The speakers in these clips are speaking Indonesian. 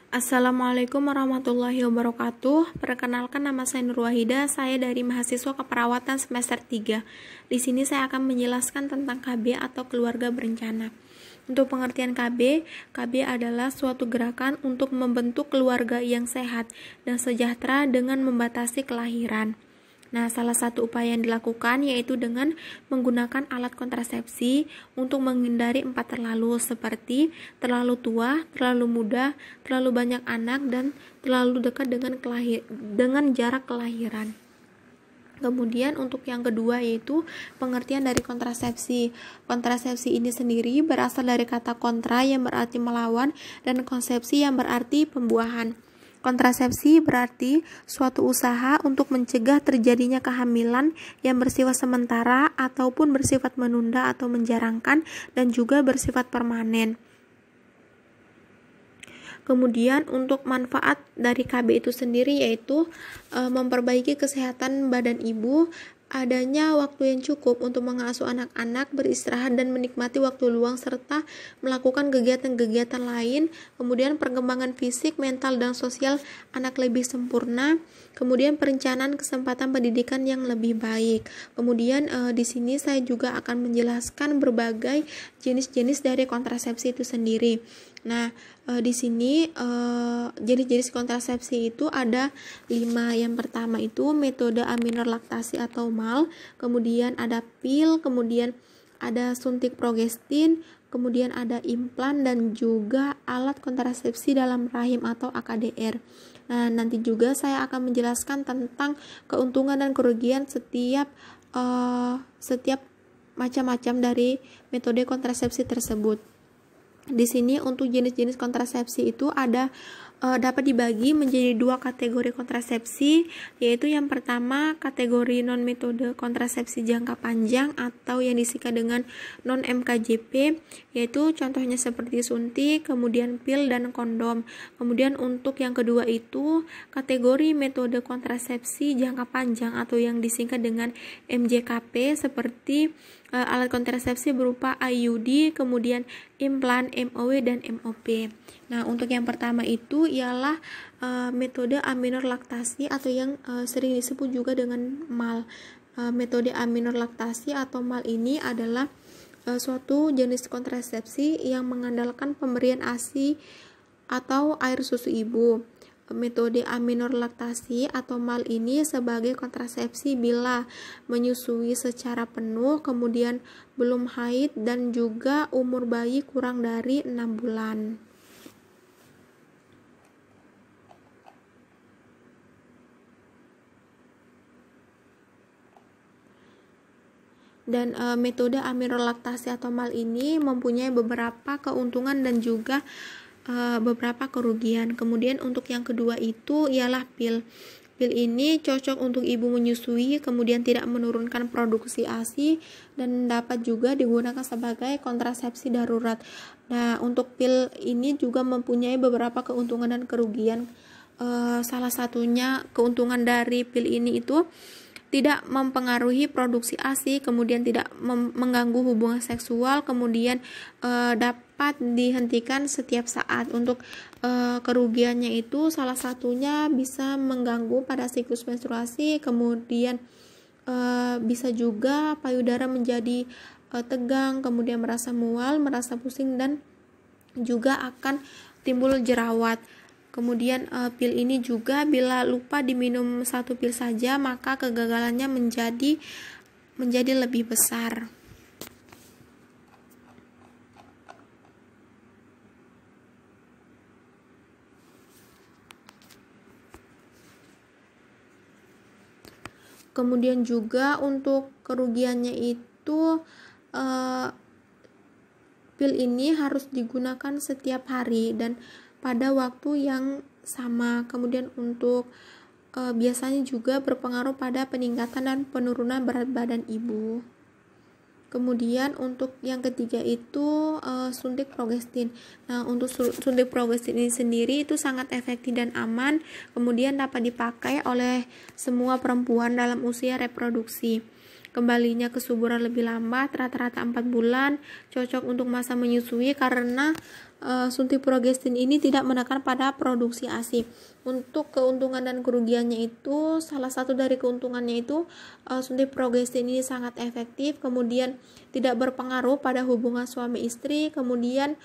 Assalamualaikum warahmatullahi wabarakatuh. Perkenalkan, nama saya Nur Wahida. Saya dari mahasiswa keperawatan semester 3. Di sini saya akan menjelaskan tentang KB atau keluarga berencana. Untuk pengertian KB adalah suatu gerakan untuk membentuk keluarga yang sehat dan sejahtera dengan membatasi kelahiran. Nah, salah satu upaya yang dilakukan yaitu dengan menggunakan alat kontrasepsi untuk menghindari 4 terlalu, seperti terlalu tua, terlalu muda, terlalu banyak anak, dan terlalu dekat dengan jarak kelahiran. Kemudian untuk yang kedua yaitu pengertian dari kontrasepsi. Kontrasepsi ini sendiri berasal dari kata kontra yang berarti melawan dan konsepsi yang berarti pembuahan. Kontrasepsi berarti suatu usaha untuk mencegah terjadinya kehamilan yang bersifat sementara ataupun bersifat menunda atau menjarangkan dan juga bersifat permanen. Kemudian untuk manfaat dari KB itu sendiri yaitu memperbaiki kesehatan badan ibu, adanya waktu yang cukup untuk mengasuh anak-anak, beristirahat dan menikmati waktu luang, serta melakukan kegiatan-kegiatan lain. Kemudian perkembangan fisik, mental, dan sosial anak lebih sempurna. Kemudian perencanaan kesempatan pendidikan yang lebih baik. Kemudian di sini saya juga akan menjelaskan berbagai jenis-jenis dari kontrasepsi itu sendiri. Nah, di sini jenis-jenis kontrasepsi itu ada 5. Yang pertama itu metode aminor laktasi atau MAL, kemudian ada pil, kemudian ada suntik progestin, kemudian ada implan, dan juga alat kontrasepsi dalam rahim atau AKDR. Nah, nanti juga saya akan menjelaskan tentang keuntungan dan kerugian setiap macam-macam dari metode kontrasepsi tersebut. Di sini untuk jenis-jenis kontrasepsi itu ada dapat dibagi menjadi 2 kategori kontrasepsi, yaitu yang pertama kategori non metode kontrasepsi jangka panjang atau yang disingkat dengan non MKJP, yaitu contohnya seperti suntik, kemudian pil dan kondom. Kemudian untuk yang kedua itu kategori metode kontrasepsi jangka panjang atau yang disingkat dengan MJKP, seperti alat kontrasepsi berupa IUD, kemudian implan, MOW, dan MOP. Nah, untuk yang pertama itu ialah metode aminor laktasi atau yang sering disebut juga dengan MAL. Metode aminor laktasi atau MAL ini adalah suatu jenis kontrasepsi yang mengandalkan pemberian ASI atau air susu ibu. Metode aminor laktasi atau MAL ini sebagai kontrasepsi bila menyusui secara penuh, kemudian belum haid, dan juga umur bayi kurang dari 6 bulan. Dan metode aminor laktasi atau MAL ini mempunyai beberapa keuntungan dan juga beberapa kerugian. Kemudian untuk yang kedua itu ialah pil. Pil ini cocok untuk ibu menyusui, kemudian tidak menurunkan produksi ASI dan dapat juga digunakan sebagai kontrasepsi darurat. Nah, untuk pil ini juga mempunyai beberapa keuntungan dan kerugian. Salah satunya keuntungan dari pil ini itu tidak mempengaruhi produksi ASI, kemudian tidak mengganggu hubungan seksual, kemudian dapat dihentikan setiap saat. Untuk kerugiannya itu salah satunya bisa mengganggu pada siklus menstruasi, kemudian bisa juga payudara menjadi tegang, kemudian merasa mual, merasa pusing, dan juga akan timbul jerawat. Kemudian pil ini juga bila lupa diminum 1 pil saja, maka kegagalannya menjadi lebih besar. Kemudian juga untuk kerugiannya itu pil ini harus digunakan setiap hari dan pada waktu yang sama. Kemudian untuk biasanya juga berpengaruh pada peningkatan dan penurunan berat badan ibu. Kemudian untuk yang ketiga itu suntik progestin. Nah, untuk suntik progestin ini sendiri itu sangat efektif dan aman, kemudian dapat dipakai oleh semua perempuan dalam usia reproduksi. Kembalinya kesuburan lebih lambat, rata-rata 4 bulan, cocok untuk masa menyusui karena suntik progestin ini tidak menekan pada produksi ASI. Untuk keuntungan dan kerugiannya itu, salah satu dari keuntungannya itu suntik progestin ini sangat efektif, kemudian tidak berpengaruh pada hubungan suami istri, kemudian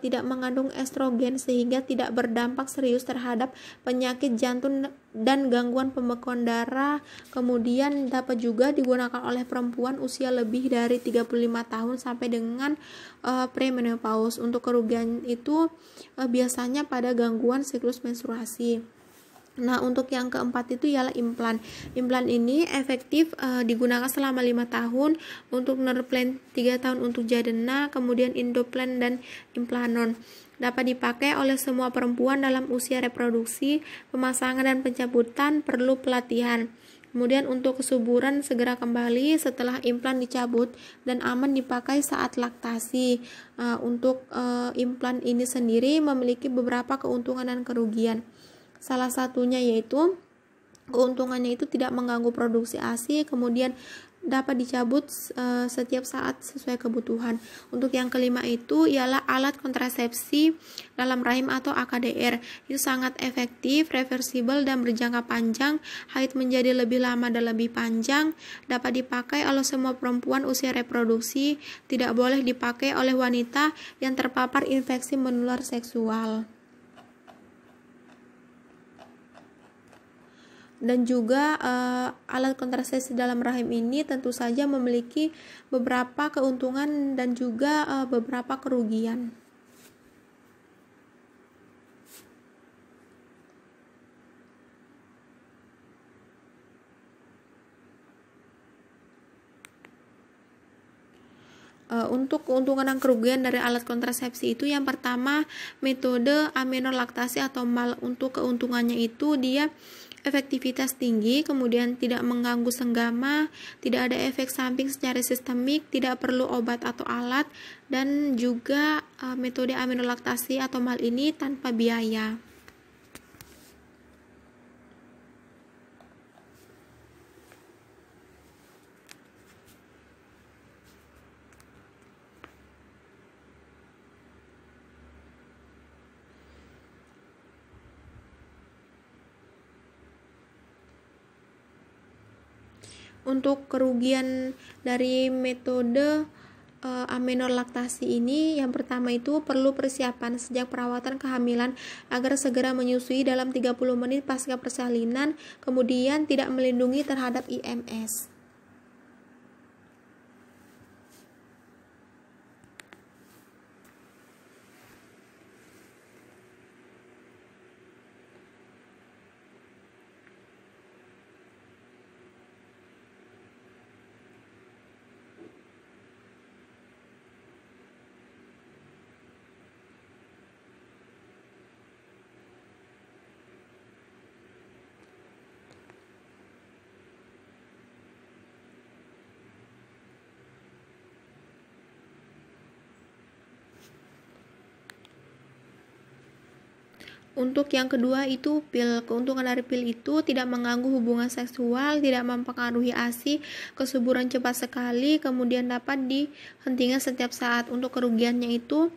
tidak mengandung estrogen sehingga tidak berdampak serius terhadap penyakit jantung dan gangguan pembekuan darah. Kemudian dapat juga digunakan oleh perempuan usia lebih dari 35 tahun sampai dengan premenopause. Untuk kerugian itu biasanya pada gangguan siklus menstruasi. Nah, untuk yang keempat itu ialah implan. Implan ini efektif digunakan selama 5 tahun, untuk Nerplan 3 tahun untuk Jadena, kemudian Indoplan dan Implanon. Dapat dipakai oleh semua perempuan dalam usia reproduksi. Pemasangan dan pencabutan perlu pelatihan. Kemudian untuk kesuburan segera kembali setelah implan dicabut dan aman dipakai saat laktasi. Untuk implan ini sendiri memiliki beberapa keuntungan dan kerugian. Salah satunya yaitu keuntungannya itu tidak mengganggu produksi ASI, kemudian dapat dicabut setiap saat sesuai kebutuhan. Untuk yang kelima itu ialah alat kontrasepsi dalam rahim atau AKDR. Itu sangat efektif, reversibel dan berjangka panjang. Haid menjadi lebih lama dan lebih panjang. Dapat dipakai oleh semua perempuan usia reproduksi. Tidak boleh dipakai oleh wanita yang terpapar infeksi menular seksual. Dan juga alat kontrasepsi dalam rahim ini tentu saja memiliki beberapa keuntungan dan juga beberapa kerugian. Untuk keuntungan dan kerugian dari alat kontrasepsi itu, yang pertama metode amenolaktasi atau MAL. Untuk keuntungannya itu dia efektivitas tinggi, kemudian tidak mengganggu senggama, tidak ada efek samping secara sistemik, tidak perlu obat atau alat, dan juga metode amenolaktasi atau MAL ini tanpa biaya. Untuk kerugian dari metode amenolaktasi ini, yang pertama itu perlu persiapan sejak perawatan kehamilan agar segera menyusui dalam 30 menit pasca persalinan, kemudian tidak melindungi terhadap IMS. Untuk yang kedua itu pil. Keuntungan dari pil itu tidak mengganggu hubungan seksual, tidak mempengaruhi ASI, kesuburan cepat sekali, kemudian dapat dihentikan setiap saat. Untuk kerugiannya itu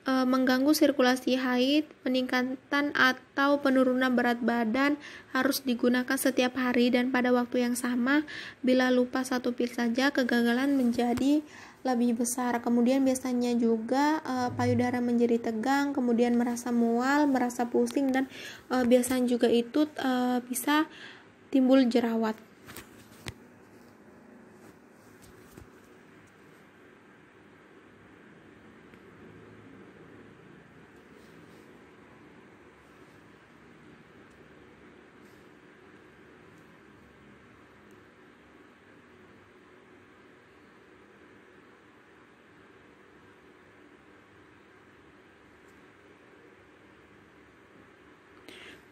mengganggu sirkulasi haid, peningkatan atau penurunan berat badan, harus digunakan setiap hari dan pada waktu yang sama. Bila lupa satu pil saja, kegagalan menjadi lebih besar. Kemudian biasanya juga payudara menjadi tegang, kemudian merasa mual, merasa pusing, dan biasanya juga itu bisa timbul jerawat.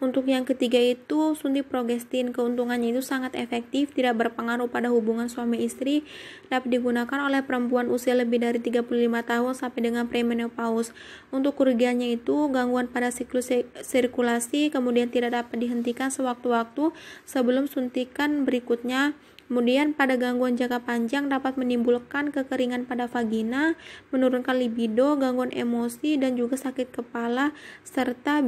Untuk yang ketiga itu suntik progestin. Keuntungannya itu sangat efektif, tidak berpengaruh pada hubungan suami istri, dapat digunakan oleh perempuan usia lebih dari 35 tahun sampai dengan premenopause. Untuk kerugiannya itu gangguan pada siklus sirkulasi, kemudian tidak dapat dihentikan sewaktu-waktu sebelum suntikan berikutnya. Kemudian pada gangguan jangka panjang dapat menimbulkan kekeringan pada vagina, menurunkan libido, gangguan emosi, dan juga sakit kepala, serta